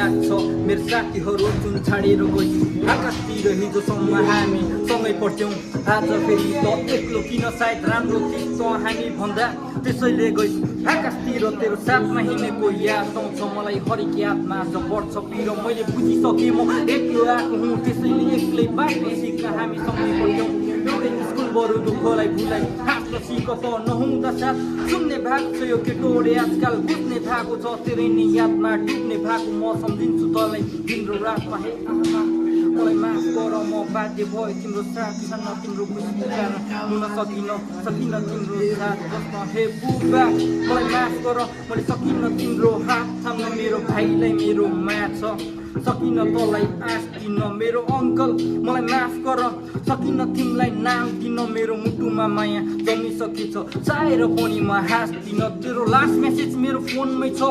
याद छ मेरो साथीहरू जुन छाडेर गई आकाशतिर हिजोसम्म हामी सँगै पढ्थ्यौँ आज फेरि त एक्लो किन सायद राम्रो थिइस् त हामी भन्दा त्यसैले गई आकाशतिर तेरो साथमा हिँडेको याद आउँछ मलाई हरेक यादमा आज बढ्छ पिर मैले बुझिसकेँ म एक्लो आएको हुँ त्यसैले एक्लै बाटो सिक्न हामी सँगै पढ्थ्यौँ एउटै स्कुल बरु दुःखलाई भुलाइ हाँस्न सिक त नहुँदा साथ सुन्ने भएको छ यो केटोले आजकल बुझ्ने भएको छ तेरै नै यादमा डुब्ने भएको म सम्झिन्छु तँलाई दिन र रातमा हे आमा मलाई माफ गर म बाध्य भयो तिम्रो साथ छैन तिम्रो खुसीको कारण हुन सकिन तिम्रो साथ बस्न हे बुबा मलाई माफ गर मैले सकिन तिम्रो हात थाम्न मेरो भाइलाई मेरो माया छ सकिन तँलाई आँस दिन मेरो अङ्कल मलाई माफ गर सकिन तिमीलाई नाम दिन मेरो मुटुमा माया जमिसकेछ चाहेर पनि म हाँस्दिन तेरो लास्ट मेसेज मेरो फोनमै छ